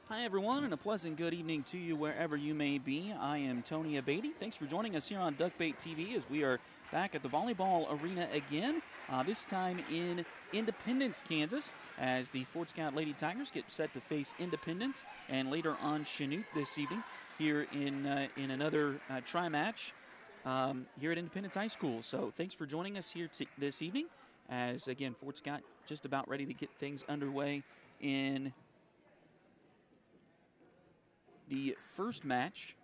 Hi, everyone, and a pleasant good evening to you wherever you may be. I am Tony Abatey. Thanks for joining us here on Duckbait TV as we are back at the volleyball arena again, this time in Independence, Kansas, as the Fort Scott Lady Tigers get set to face Independence and later on Chanute this evening here in another tri-match here at Independence High School. So thanks for joining us here this evening as, again, Fort Scott just about ready to get things underway in the first match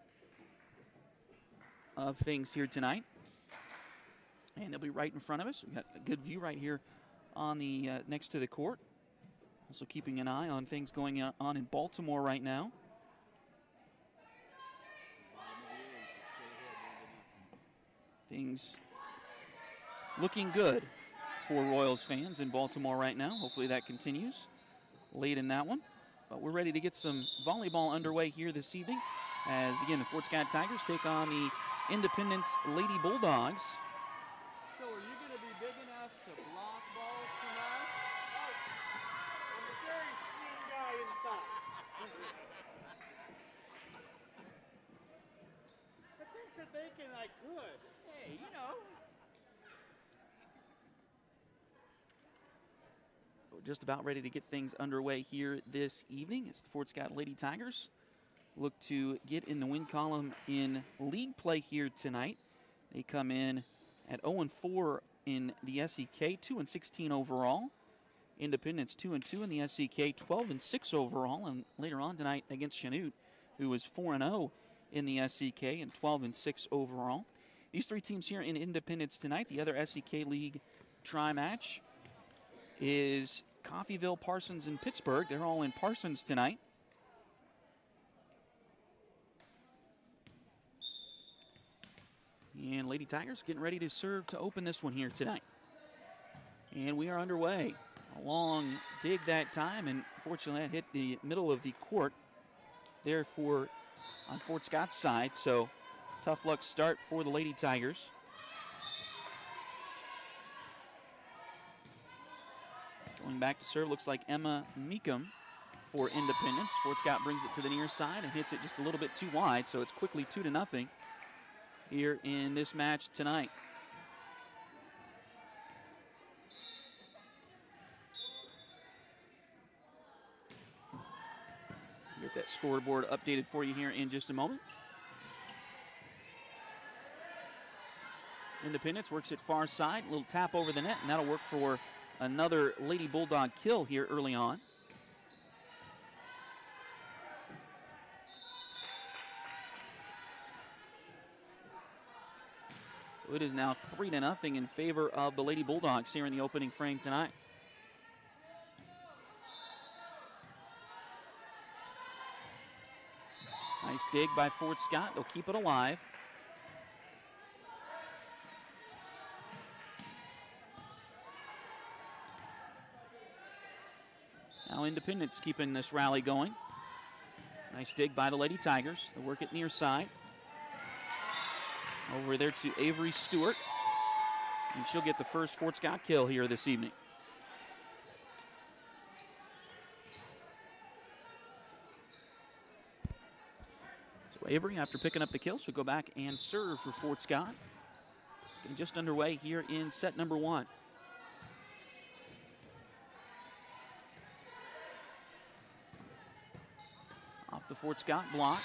of things here tonight. And they'll be right in front of us. We've got a good view right here on the next to the court. Also keeping an eye on things going on in Baltimore right now. Things looking good for Royals fans in Baltimore right now. Hopefully that continues late in that one. But we're ready to get some volleyball underway here this evening as, again, the Fort Scott Tigers take on the Independence Lady Bulldogs. So are you going to be big enough to block balls from us? Oh, I'm a very slim guy inside. But thanks for thinking I could. Hey, you know. We're just about ready to get things underway here this evening as the Fort Scott Lady Tigers look to get in the win column in league play here tonight. They come in at 0-4 in the SEK, 2-16 overall. Independence 2-2 in the SEK, 12-6 overall, and later on tonight against Chanute, who was 4-0 in the SEK and 12-6 overall. These three teams here in Independence tonight. The other SEK League tri-match is Coffeyville, Parsons, and Pittsburgh. They're all in Parsons tonight. And Lady Tigers getting ready to serve to open this one here tonight. And we are underway. A long dig that time, and fortunately that hit the middle of the court there on Fort Scott's side. So tough luck start for the Lady Tigers. Going back to serve, looks like Emma Meekum for Independence. Fort Scott brings it to the near side and hits it just a little bit too wide, so it's quickly 2-0 here in this match tonight. Get that scoreboard updated for you here in just a moment. Independence works it far side, a little tap over the net, and that'll work for another Lady Bulldog kill here early on. So it is now 3-0 in favor of the Lady Bulldogs here in the opening frame tonight. Nice dig by Fort Scott. They'll keep it alive. Now Independence keeping this rally going. Nice dig by the Lady Tigers. They work it near side. Over there to Avery Stewart. And she'll get the first Fort Scott kill here this evening. So Avery, after picking up the kill, she'll go back and serve for Fort Scott. Getting just underway here in set number one. Off the Fort Scott block.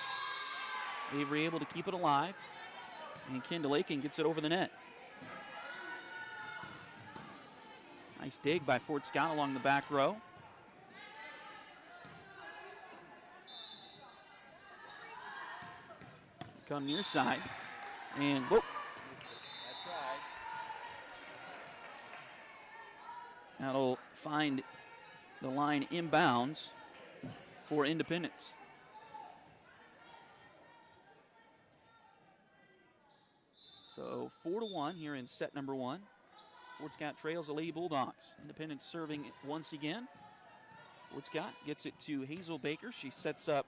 Avery able to keep it alive. And Kendall Aiken gets it over the net. Nice dig by Fort Scott along the back row. Come near side. And whoop. That's right. That'll find the line inbounds for Independence. So 4-1 here in set number one. Fort Scott trails the Lady Bulldogs. Independence serving once again. Fort Scott gets it to Hazel Baker. She sets up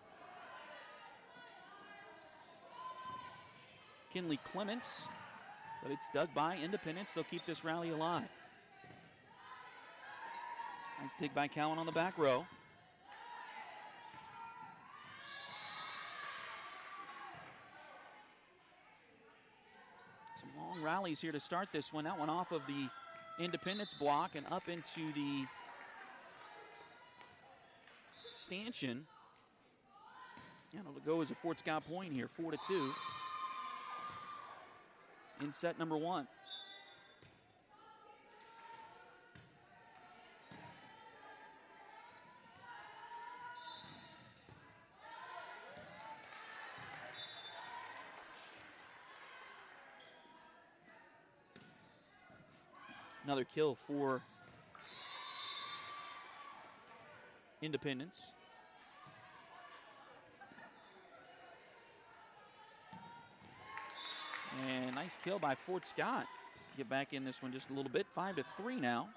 Kinley Clements, but it's dug by Independence. They'll keep this rally alive. Nice dig by Cowan on the back row. rallies here to start this one. That one off of the Independence block and up into the stanchion. And it'll go as a Fort Scott point here, 4-2 in set number 1. Another kill for Independence. And nice kill by Fort Scott. Get back in this one just a little bit. 5-3 now.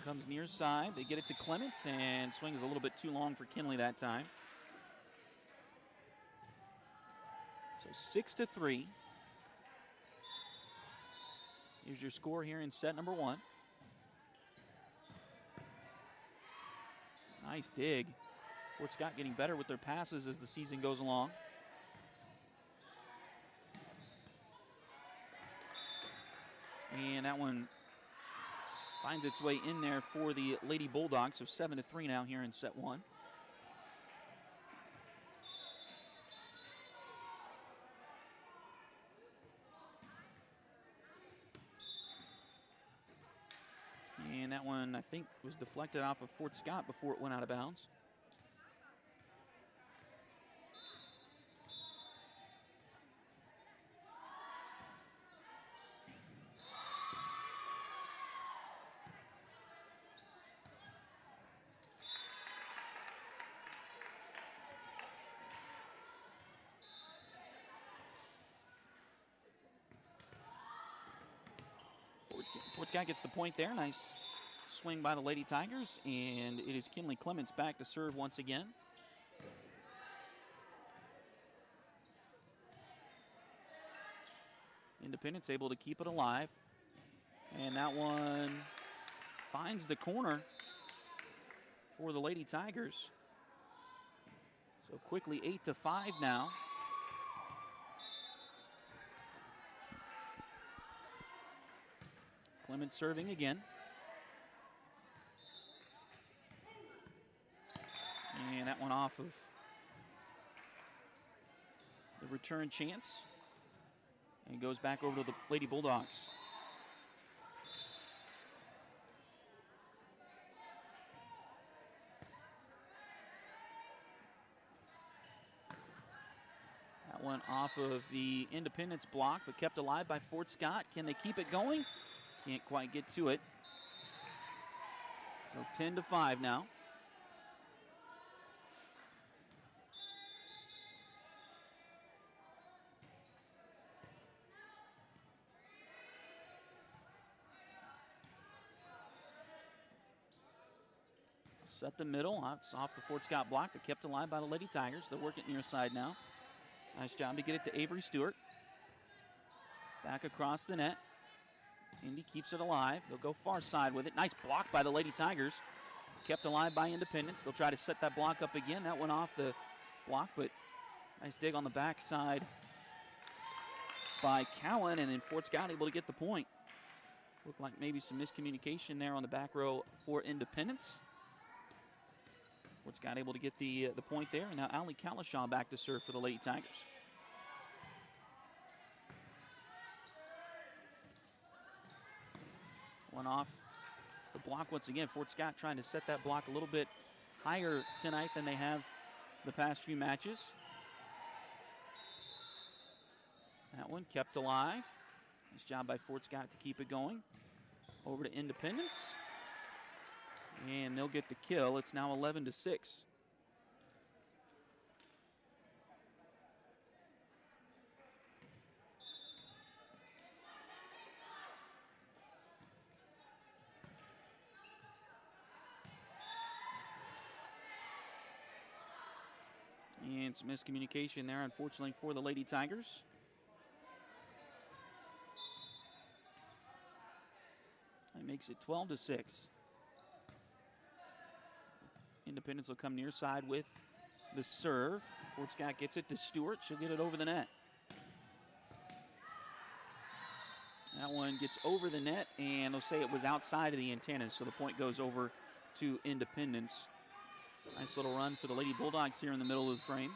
Comes near side. They get it to Clements, and swing is a little bit too long for Kinley that time. So 6-3. Here's your score here in set number 1. Nice dig. Fort Scott getting better with their passes as the season goes along. And that one finds its way in there for the Lady Bulldogs. So 7-3 now here in set 1. And that one, I think, was deflected off of Fort Scott before it went out of bounds. Fort Scott gets the point there. Nice swing by the Lady Tigers, and it is Kinley Clements back to serve once again. Independence able to keep it alive, and that one finds the corner for the Lady Tigers. So quickly 8-5 now. Clements serving again. And that one off of the return chance. And goes back over to the Lady Bulldogs. That one off of the Independence block, but kept alive by Fort Scott. Can they keep it going? Can't quite get to it. So 10-5 now. Set the middle. It's off the Fort Scott block, but kept alive by the Lady Tigers. They'll work it near side now. Nice job to get it to Avery Stewart. Back across the net. Indy keeps it alive. They'll go far side with it. Nice block by the Lady Tigers. Kept alive by Independence. They'll try to set that block up again. That went off the block, but nice dig on the backside by Cowan, and then Fort Scott able to get the point. Looked like maybe some miscommunication there on the back row for Independence. Fort Scott able to get the point there. And now Allie Calishaw back to serve for the Lady Tigers. One off the block once again. Fort Scott trying to set that block a little bit higher tonight than they have the past few matches. That one kept alive. Nice job by Fort Scott to keep it going. Over to Independence. And they'll get the kill. It's now 11-6. And some miscommunication there, unfortunately, for the Lady Tigers. makes it 12-6. Independence will come near side with the serve. Fort Scott gets it to Stewart. She'll get it over the net. That one gets over the net, and they'll say it was outside of the antennas, so the point goes over to Independence. Nice little run for the Lady Bulldogs here in the middle of the frame.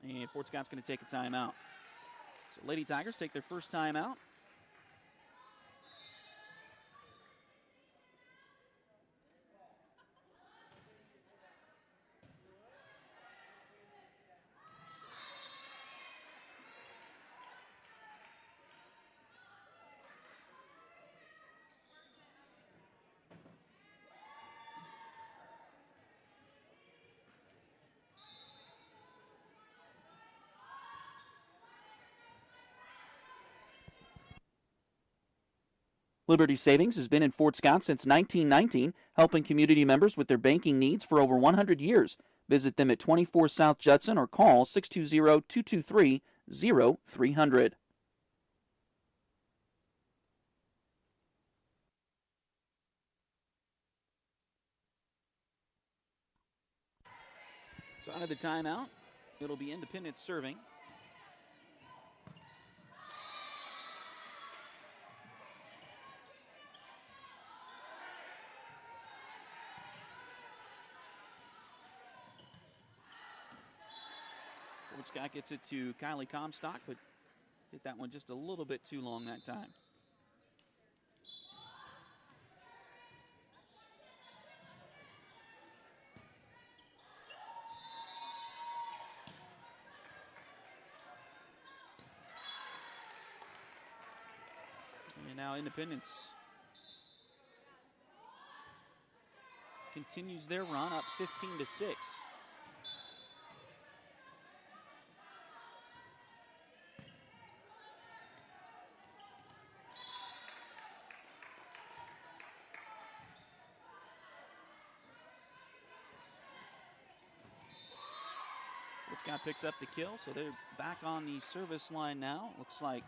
And Fort Scott's going to take a timeout. So Lady Tigers take their first timeout. Liberty Savings has been in Fort Scott since 1919, helping community members with their banking needs for over 100 years. Visit them at 24 South Judson or call 620-223-0300. So out of the timeout, it'll be Independence serving. Fort Scott gets it to Kylie Comstock, but hit that one just a little bit too long that time. And now Independence continues their run up 15-6. Scott picks up the kill, so they're back on the service line now. Looks like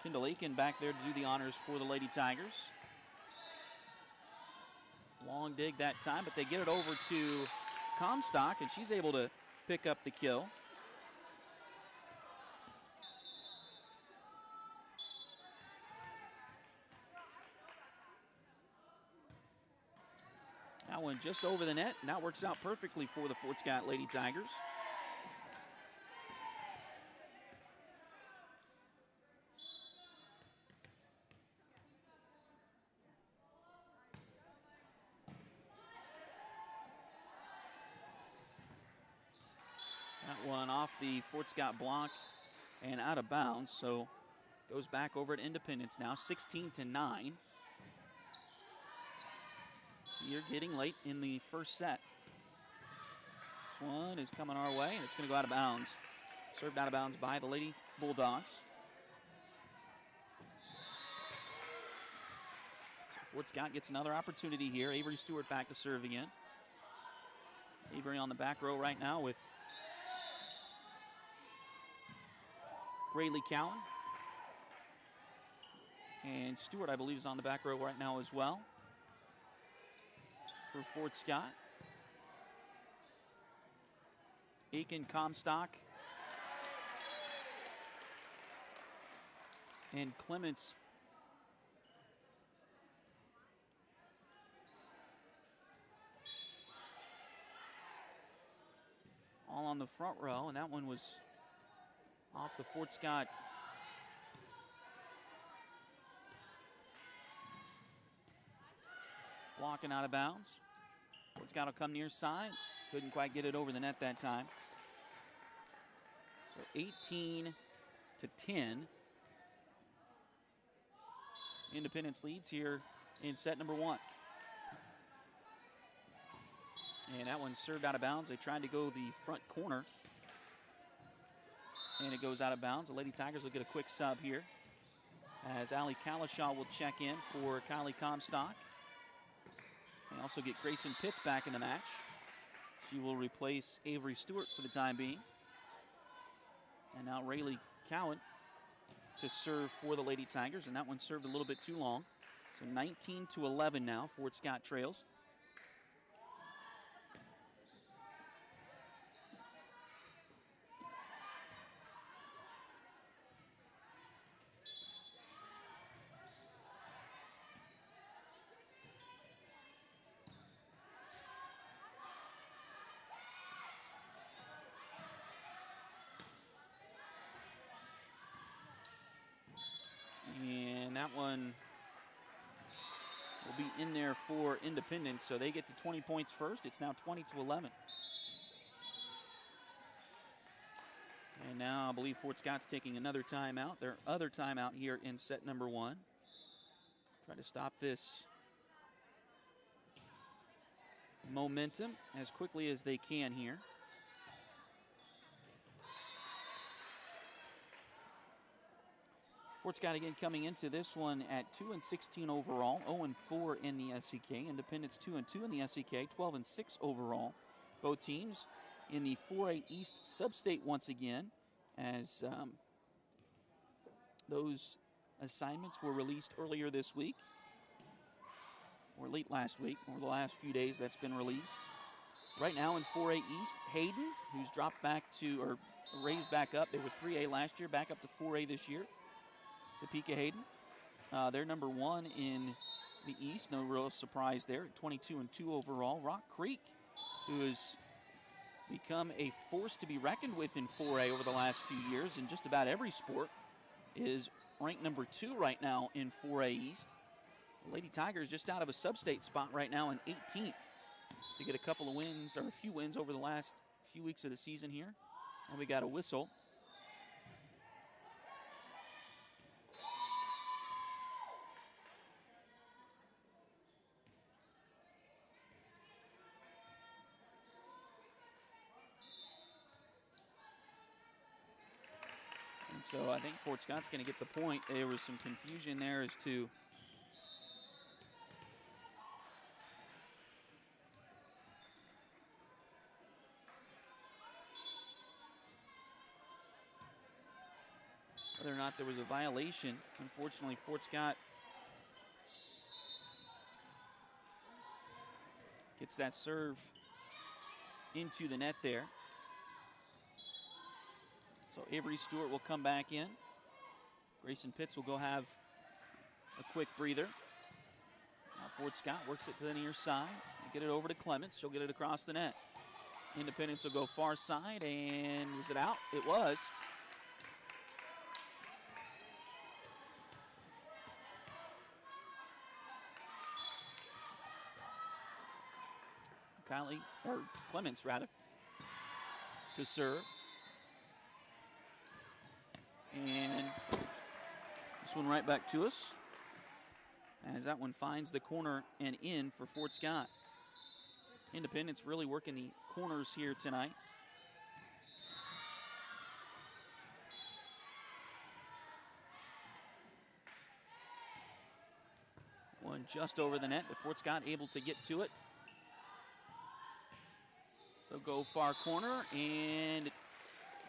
Kendall Aiken back there to do the honors for the Lady Tigers. Long dig that time, but they get it over to Comstock, and she's able to pick up the kill. That one just over the net, and that works out perfectly for the Fort Scott Lady Tigers. That one off the Fort Scott block and out of bounds, so goes back over at Independence now, 16-9. You're getting late in the first set. This one is coming our way, and it's going to go out of bounds. Served out of bounds by the Lady Bulldogs. So Fort Scott gets another opportunity here. Avery Stewart back to serve again. Avery on the back row right now with Rayleigh Cowan. And Stewart, I believe, is on the back row right now as well for Fort Scott. Aiken, Comstock, and Clements all on the front row, and that one was off the Fort Scott blocking out of bounds. Fort Scott will come near side. Couldn't quite get it over the net that time. So 18-10. Independence leads here in set number one. And that one served out of bounds. They tried to go the front corner. And it goes out of bounds. The Lady Tigers will get a quick sub here, as Allie Kalishaw will check in for Kylie Comstock. And also get Grayson Pitts back in the match. She will replace Avery Stewart for the time being. And now Rayleigh Cowan to serve for the Lady Tigers, and that one served a little bit too long. So 19-11 now. Fort Scott trails. And that one will be in there for Independence, so they get to 20 points first. It's now 20-11. And now I believe Fort Scott's taking another timeout, their other timeout here in set number 1. Try to stop this momentum as quickly as they can here. Fort Scott again coming into this one at 2-16 overall, 0-4 in the SEK. Independence 2-2 in the SEK, 12-6 overall. Both teams in the 4A East Sub-State once again, as those assignments were released earlier this week, or late last week, or the last few days that's been released. Right now in 4A East, Hayden, who's dropped back to, or raised back up, they were 3A last year, back up to 4A this year. Topeka Hayden. They're number 1 in the East. No real surprise there at 22-2 overall. Rock Creek, who has become a force to be reckoned with in 4A over the last few years in just about every sport, is ranked number 2 right now in 4A East. The Lady Tigers just out of a sub-state spot right now in 18th to get a couple of wins, or a few wins over the last few weeks of the season here. And we got a whistle. So I think Fort Scott's going to get the point. There was some confusion there as to whether or not there was a violation. Unfortunately, Fort Scott gets that serve into the net there. So Avery Stewart will come back in. Grayson Pitts will go have a quick breather. Now Fort Scott works it to the near side. Get it over to Clements. She'll get it across the net. Independence will go far side, and was it out? It was. Clements rather, to serve. And this one right back to us, as that one finds the corner and in for Fort Scott. Independence really working the corners here tonight. One just over the net, but Fort Scott able to get to it. So go far corner, and it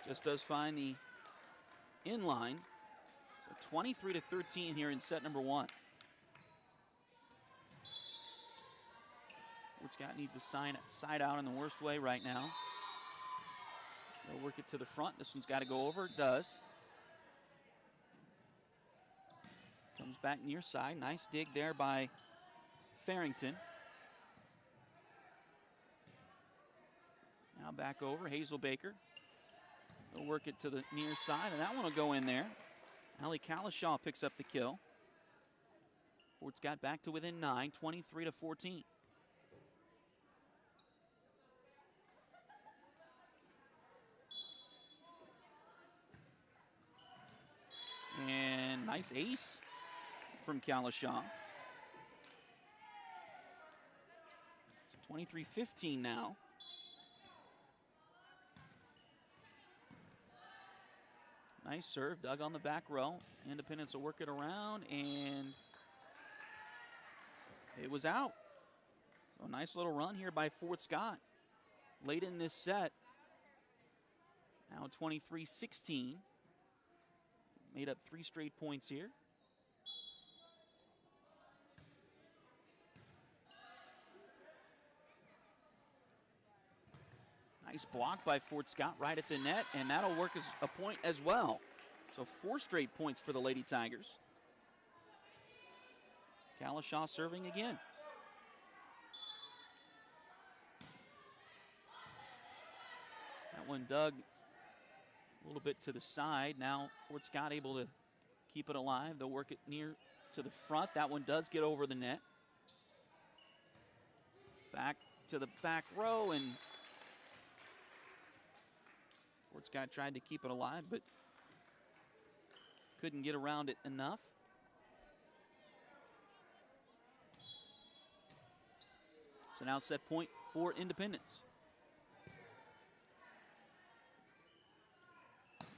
just does find the in line. So 23-13 here in set number 1. Fort Scott needs to side out in the worst way right now. They'll work it to the front. This one's got to go over. It does. Comes back near side. Nice dig there by Farrington. Now back over. Hazel Baker. They'll work it to the near side, and that one will go in there. Allie Calishaw picks up the kill. Fort Scott back to within 9, 23-14. And nice ace from Calishaw. So 23-15 now. Nice serve, dug on the back row. Independence will work it around, and it was out. So a nice little run here by Fort Scott late in this set. Now 23-16. Made up 3 straight points here. Nice block by Fort Scott right at the net, and that'll work as a point as well. So 4 straight points for the Lady Tigers. Kalishaw serving again. That one dug a little bit to the side. Now Fort Scott able to keep it alive. They'll work it near to the front. That one does get over the net. Back to the back row, and Fort Scott tried to keep it alive, but couldn't get around it enough. So now set point for Independence.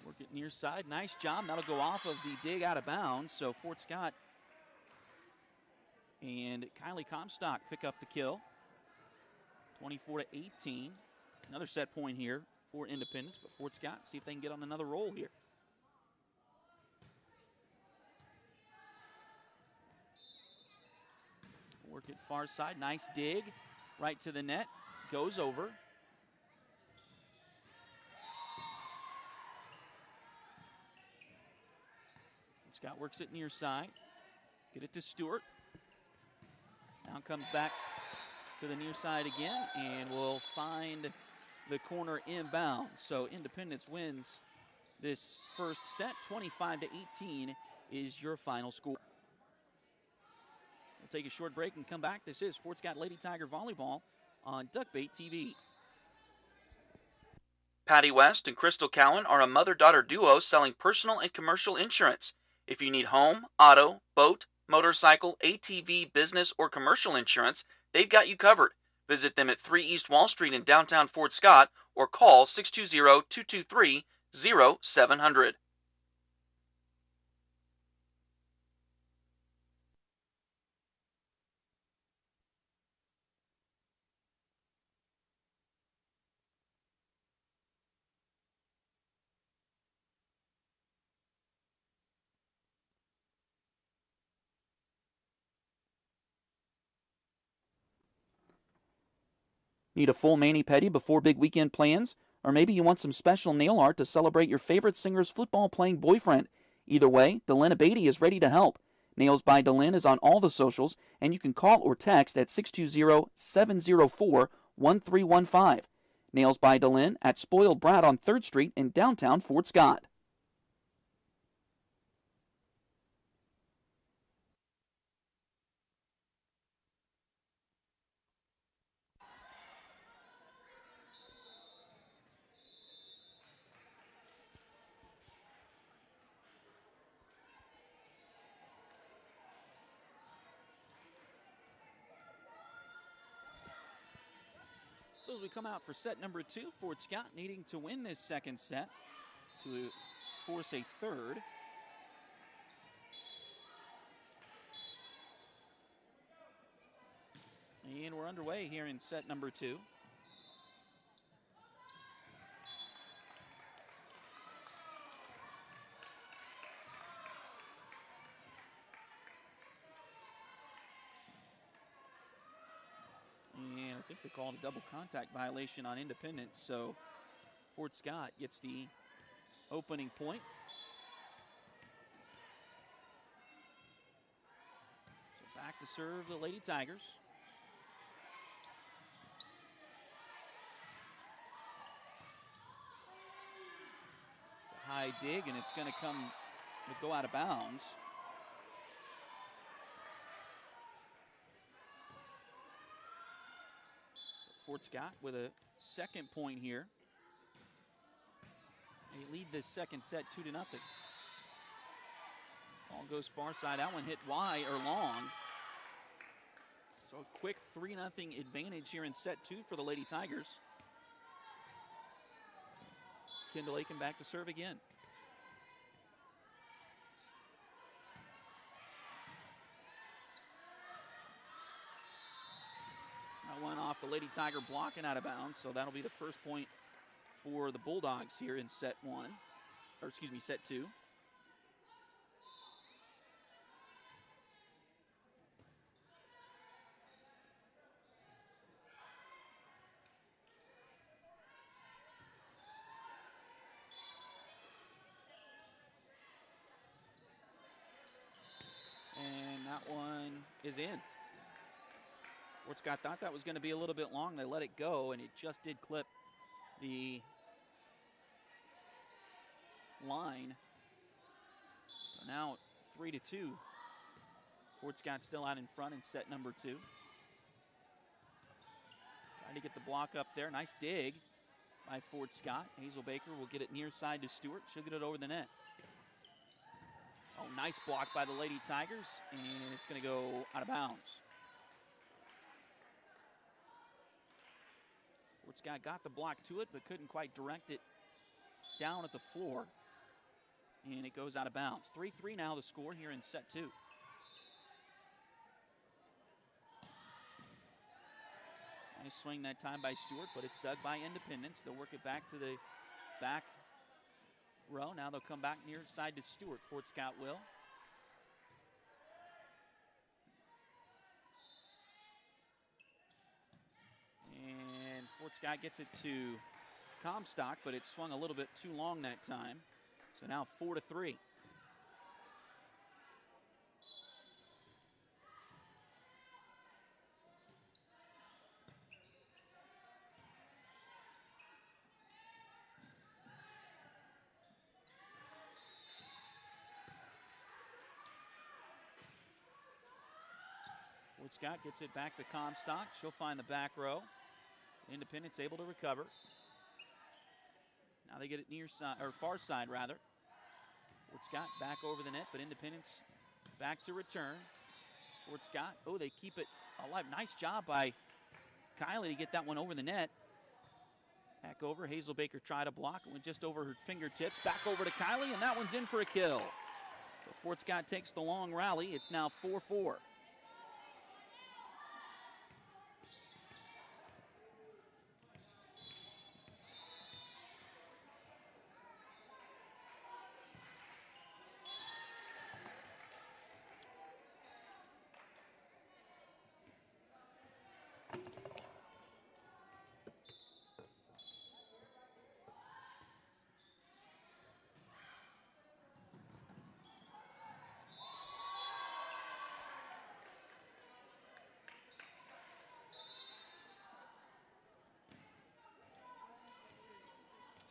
Work it near side. Nice job. That'll go off of the dig out of bounds. So Fort Scott and Kylie Comstock pick up the kill. 24-18. Another set point here for Independence, but Fort Scott, see if they can get on another roll here. Work it far side. Nice dig. Right to the net. Goes over. Scott works it near side. Get it to Stewart. Now comes back to the near side again, and will find the corner inbound. So Independence wins this first set. 25-18 is your final score. We'll take a short break and come back. This is Fort Scott Lady Tiger Volleyball on Duckbait TV. Patty West and Crystal Cowan are a mother-daughter duo selling personal and commercial insurance. If you need home, auto, boat, motorcycle, ATV, business, or commercial insurance, they've got you covered. Visit them at 3 East Wall Street in downtown Fort Scott or call 620-223-0700. Need a full mani-pedi before big weekend plans? Or maybe you want some special nail art to celebrate your favorite singer's football-playing boyfriend? Either way, Delyn Abatey is ready to help. Nails by Delyn is on all the socials, and you can call or text at 620-704-1315. Nails by Delyn at Spoiled Brat on 3rd Street in downtown Fort Scott. So as we come out for set number 2, Fort Scott needing to win this second set to force a third. And we're underway here in set number 2. And I think they called a double contact violation on Independence, so Fort Scott gets the opening point. So back to serve the Lady Tigers. It's a high dig, and it's going to go out of bounds. Fort Scott with a second point here. They lead this second set 2-0. Ball goes far side. That one hit wide or long. So a quick 3-0 advantage here in set 2 for the Lady Tigers. Kendall Aiken back to serve again. One off the Lady Tiger blocking out of bounds, so that'll be the first point for the Bulldogs here in set 2. that one is in. Fort Scott thought that was going to be a little bit long. They let it go, and it just did clip the line. So now 3-2. Fort Scott still out in front in set number 2. Trying to get the block up there. Nice dig by Fort Scott. Hazel Baker will get it near side to Stewart. She'll get it over the net. Oh, nice block by the Lady Tigers, and it's going to go out of bounds. Fort Scott got the block to it, but couldn't quite direct it down at the floor. And it goes out of bounds. 3-3 now the score here in set 2. Nice swing that time by Stewart, but it's dug by Independence. They'll work it back to the back row. Now they'll come back near side to Stewart. Fort Scott will. And Fort Scott gets it to Comstock, but it swung a little bit too long that time. So now 4-3. Fort Scott gets it back to Comstock. She'll find the back row. Independence able to recover. Now they get it near side, or far side rather. Fort Scott back over the net, but Independence back to return. Fort Scott, oh, they keep it alive. Nice job by Kylie to get that one over the net. Back over, Hazel Baker tried to block. It went just over her fingertips. Back over to Kylie, and that one's in for a kill. So Fort Scott takes the long rally. It's now 4-4.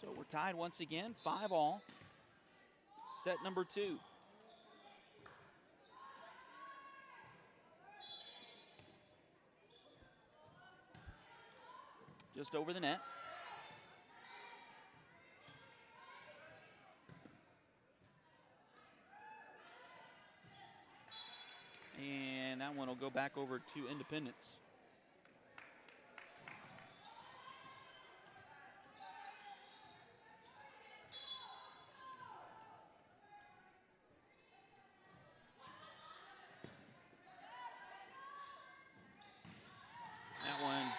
So we're tied once again, 5-all. Set number 2. Just over the net. And that one will go back over to Independence.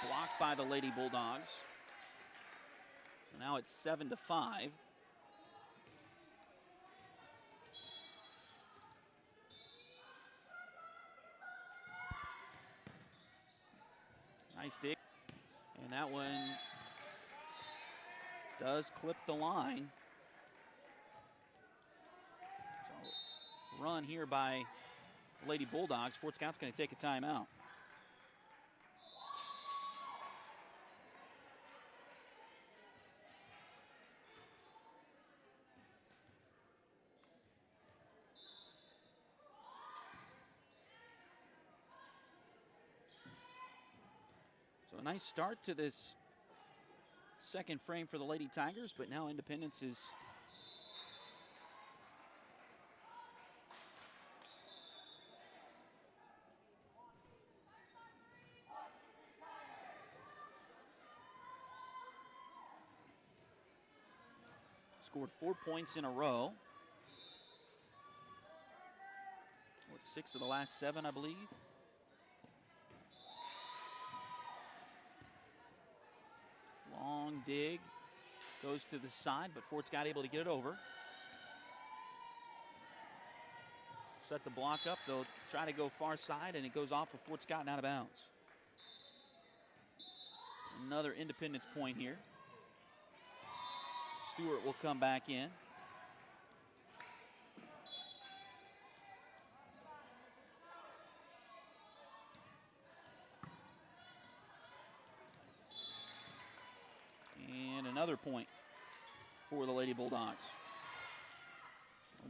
Blocked by the Lady Bulldogs. So now it's 7-5. Nice dig. And that one does clip the line. So run here by Lady Bulldogs. Fort Scott's going to take a timeout. So a nice start to this second frame for the Lady Tigers, but now Independence is scored 4 points in a row. What, 6 of the last 7, I believe. Long dig, goes to the side, but Fort Scott able to get it over. Set the block up, they'll try to go far side, and it goes off of Fort Scott and out of bounds. So another Independence point here. Stewart will come back in. another point for the Lady Bulldogs.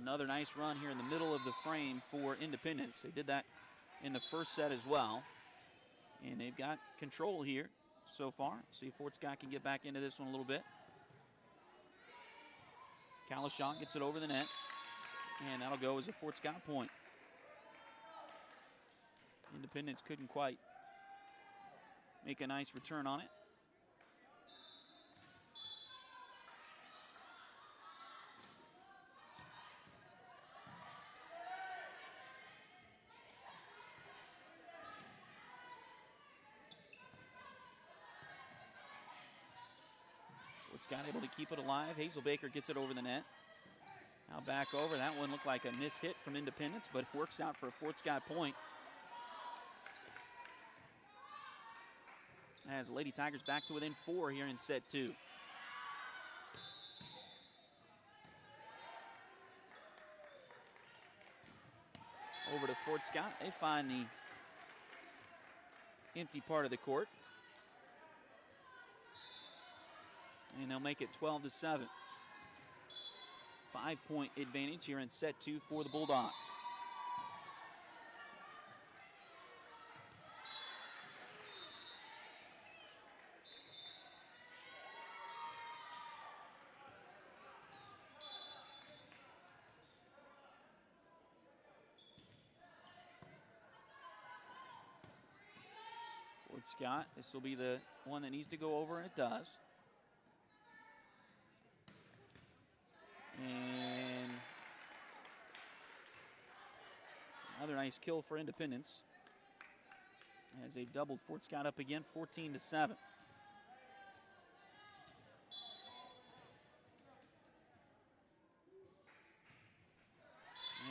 Another nice run here in the middle of the frame for Independence. They did that in the first set as well. And they've got control here so far. See if Fort Scott can get back into this one a little bit. Kalashon gets it over the net. And that'll go as a Fort Scott point. Independence couldn't quite make a nice return on it. Fort Scott able to keep it alive. Hazel Baker gets it over the net. Now back over. That one looked like a miss hit from Independence, but it works out for a Fort Scott point. As the Lady Tigers back to within 4 here in set 2. Over to Fort Scott. They find the empty part of the court. And they'll make it 12-7. 5-point advantage here in set 2 for the Bulldogs. Fort Scott, this will be the one that needs to go over, and it does. And another nice kill for Independence as they've doubled Fort Scott up again, 14-7.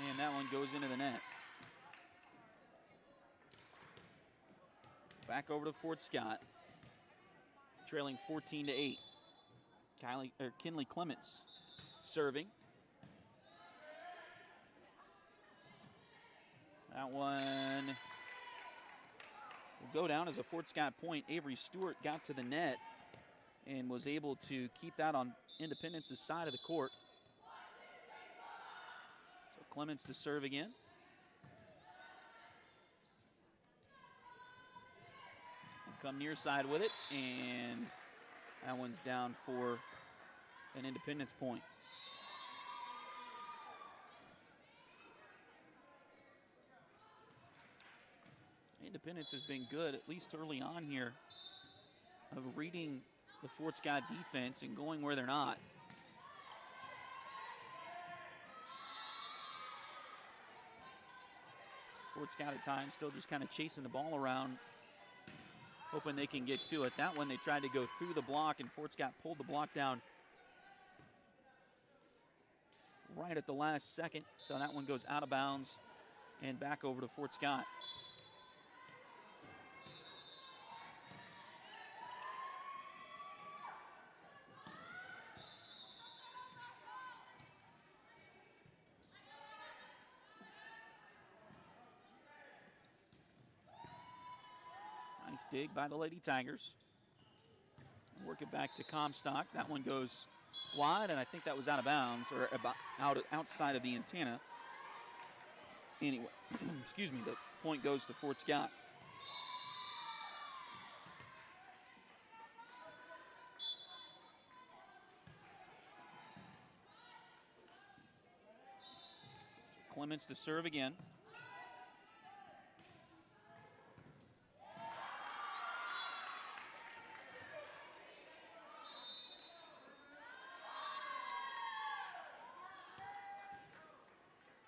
And that one goes into the net. Back over to Fort Scott, trailing 14-8. Kinley Clements serving. That one will go down as a Fort Scott point. Avery Stewart got to the net and was able to keep that on Independence's side of the court. So Clements to serve again. Come near side with it, and that one's down for an Independence point. Independence has been good, at least early on here, of reading the Fort Scott defense and going where they're not. Fort Scott at times still just kind of chasing the ball around, hoping they can get to it. That one they tried to go through the block, and Fort Scott pulled the block down right at the last second. So that one goes out of bounds and back over to Fort Scott. Nice dig by the Lady Tigers. Work it back to Comstock. That one goes wide, and I think that was out of bounds, or about outside of the antenna. Anyway, excuse me, the point goes to Fort Scott. Clements to serve again.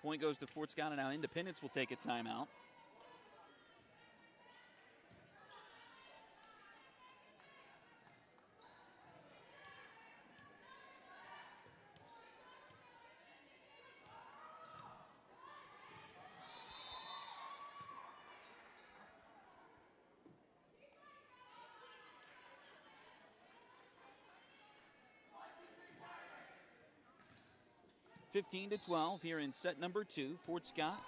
Point goes to Fort Scott, and now Independence will take a timeout. (15-12) here in set number 2. Fort Scott.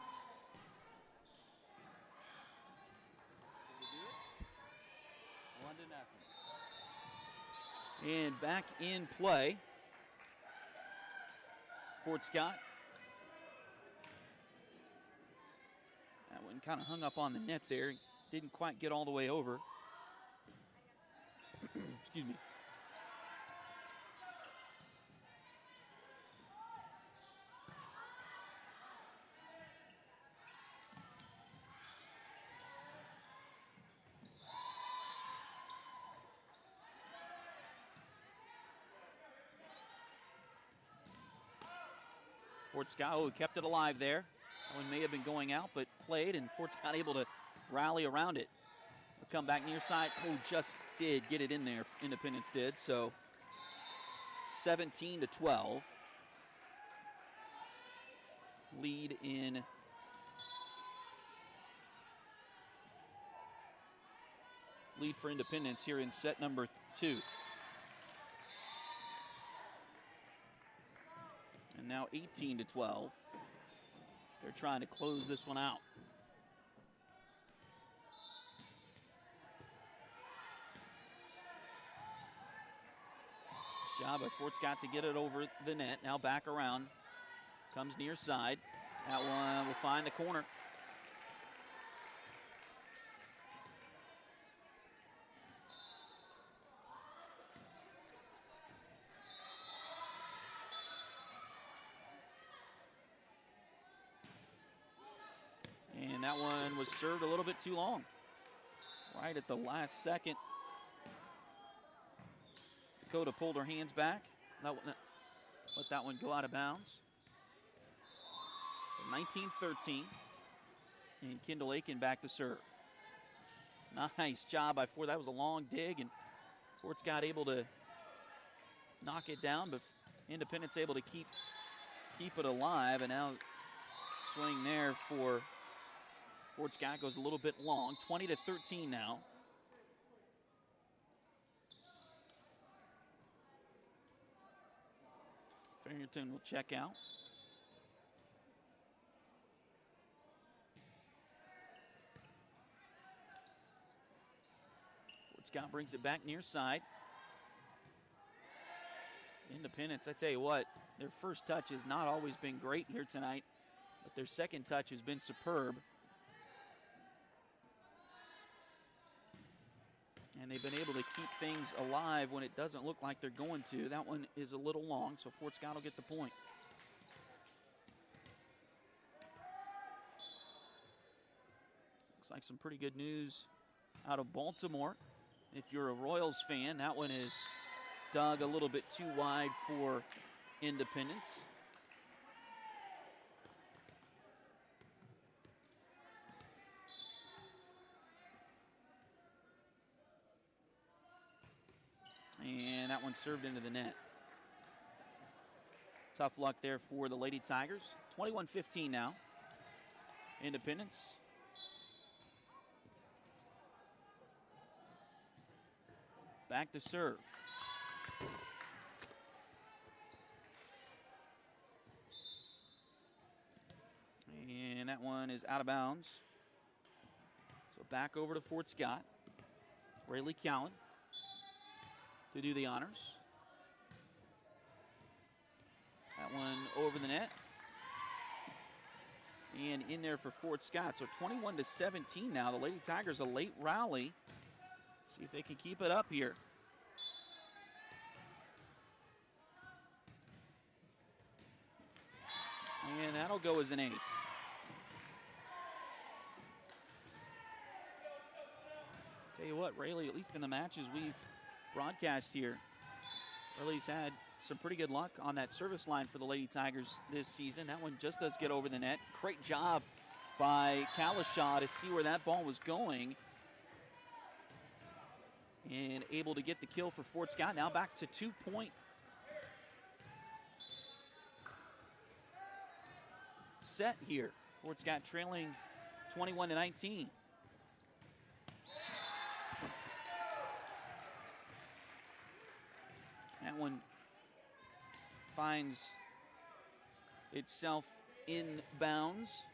And back in play, Fort Scott. That one kind of hung up on the net there. Didn't quite get all the way over. Excuse me. Fort Scott kept it alive there. That one may have been going out, but played, and Fort Scott able to rally around it. We'll come back near side. Just did get it in there. Independence did. So 17-12. Lead in lead for Independence here in set number 2. And now 18-12. They're trying to close this one out. Job by Fort Scott to get it over the net. Now back around. Comes near side. That one will find the corner. And that one was served a little bit too long. Right at the last second. Dakota pulled her hands back. Let that one go out of bounds. So 19-13. And Kendall Aiken back to serve. Nice job by Fort. That was a long dig, and Fort Scott able to knock it down, but Independence able to keep it alive. And now swing there for Fort Scott goes a little bit long. 20-13 now. Farrington will check out. Fort Scott brings it back near side. Independence, I tell you what, their first touch has not always been great here tonight, but their second touch has been superb. And they've been able to keep things alive when it doesn't look like they're going to. That one is a little long, so Fort Scott will get the point. Looks like some pretty good news out of Baltimore. If you're a Royals fan, that one is dug a little bit too wide for Independence. And that one served into the net. Tough luck there for the Lady Tigers. 21-15 now. Independence. Back to serve. And that one is out of bounds. So back over to Fort Scott. Rayleigh Cowan to do the honors. That one over the net. And in there for Fort Scott. So 21-17 now. The Lady Tigers a late rally. See if they can keep it up here. And that'll go as an ace. Tell you what, Rayleigh, at least in the matches we've broadcast here, Rayleigh's had some pretty good luck on that service line for the Lady Tigers this season. That one just does get over the net. Great job by Kalishaw to see where that ball was going. And able to get the kill for Fort Scott. Now back to 2-point set here. Fort Scott trailing 21-19. That one finds itself in bounds.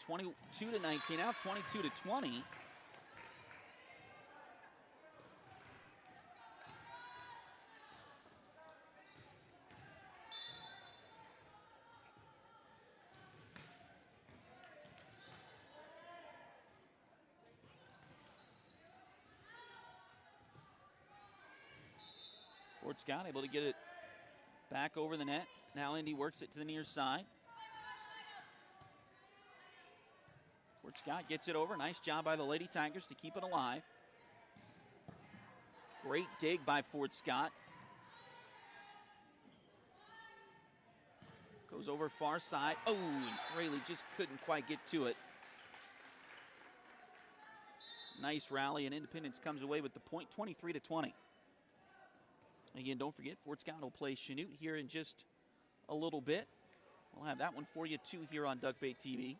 22 to 19, now 22 to 20. Fort Scott able to get it back over the net. Now Indy works it to the near side. Fort Scott gets it over. Nice job by the Lady Tigers to keep it alive. Great dig by Fort Scott. Goes over far side. Oh, and Rayleigh just couldn't quite get to it. Nice rally, and Independence comes away with the point, 23 to 20. Again, don't forget, Fort Scott will play Chanute here in just a little bit. We'll have that one for you, too, here on Duckbait TV.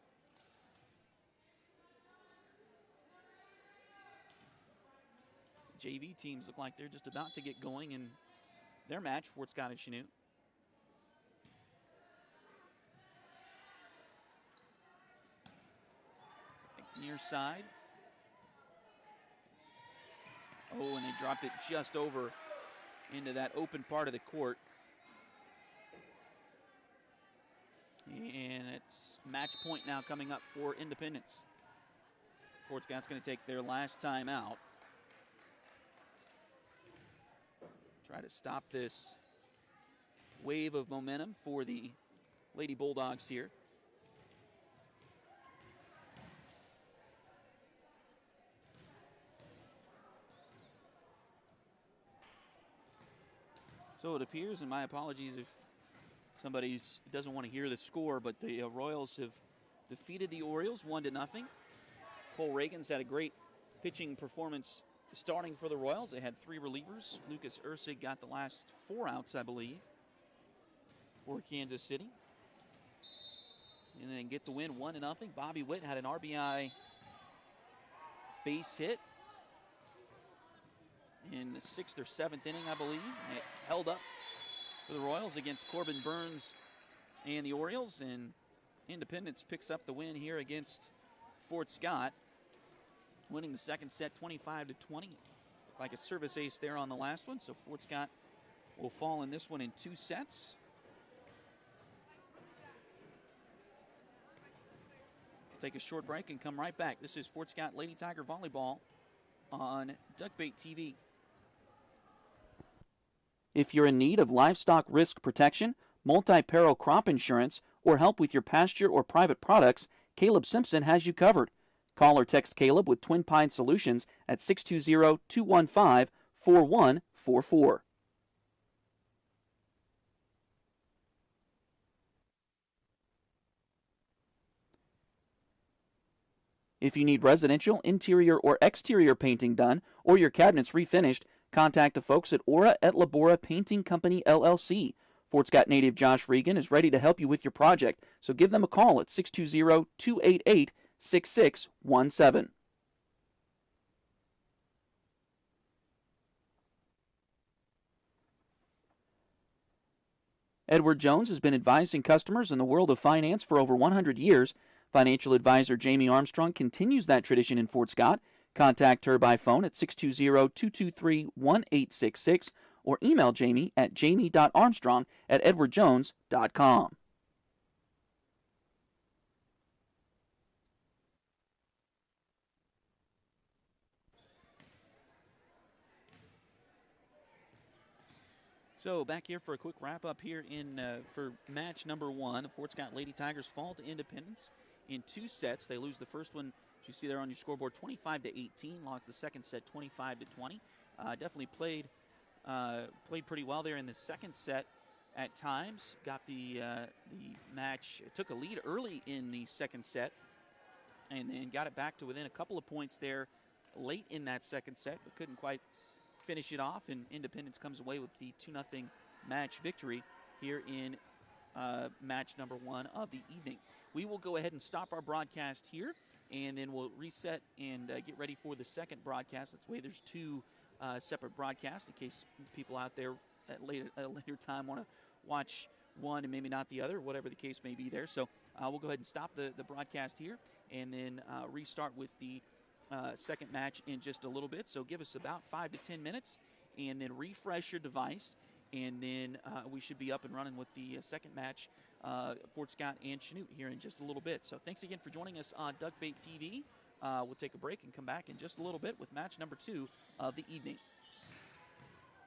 JV teams look like they're just about to get going in their match, Fort Scott and Chanute. Near side. Oh, and they dropped it just over into that open part of the court. And it's match point now coming up for Independence. Fort Scott's going to take their last time out. Try to stop this wave of momentum for the Lady Bulldogs here. So it appears, and my apologies if somebody doesn't want to hear the score, but the Royals have defeated the Orioles 1-0. Cole Reagan's had a great pitching performance starting for the Royals. They had 3 relievers. Lucas Ursig got the last 4 outs, I believe, for Kansas City. And then get the win 1-0. Bobby Witt had an RBI base hit in the 6th or 7th inning, I believe. And it held up for the Royals against Corbin Burns and the Orioles. And Independence picks up the win here against Fort Scott, winning the second set 25 to 20. Looked like a service ace there on the last one. So Fort Scott will fall in this one in 2 sets. Take a short break and come right back. This is Fort Scott Lady Tiger Volleyball on Duckbait TV. If you're in need of livestock risk protection, multi-peril crop insurance, or help with your pasture or private products, Caleb Simpson has you covered. Call or text Caleb with Twin Pine Solutions at 620-215-4144. If you need residential, interior, or exterior painting done, or your cabinets refinished, contact the folks at Aura et Labora Painting Company, LLC. Fort Scott native Josh Regan is ready to help you with your project, so give them a call at 620-288-6617. Edward Jones has been advising customers in the world of finance for over 100 years. Financial advisor Jamie Armstrong continues that tradition in Fort Scott. Contact her by phone at 620-223-1866 or email Jamie at jamie.armstrong@edwardjones.com. So back here for a quick wrap-up here for match number 1. The Fort Scott Lady Tigers fall to Independence in 2 sets. They lose the first one, as you see there on your scoreboard, 25 to 18. Lost the second set 25 to 20. Definitely played pretty well there in the second set at times. Got the match, took a lead early in the second set, and then got it back to within a couple of points there late in that second set, but couldn't quite finish it off, and Independence comes away with the 2-0 match victory here in match number 1 of the evening. We will go ahead and stop our broadcast here, and then we'll reset and get ready for the second broadcast. That's the way there's 2 separate broadcasts in case people out there at a later time want to watch one and maybe not the other, whatever the case may be there. So we'll go ahead and stop the broadcast here and then restart with the second match in just a little bit. So give us about 5 to 10 minutes and then refresh your device. And then we should be up and running with the second match, Fort Scott and Chanute, here in just a little bit. So thanks again for joining us on Duckbait TV. We'll take a break and come back in just a little bit with match number 2 of the evening.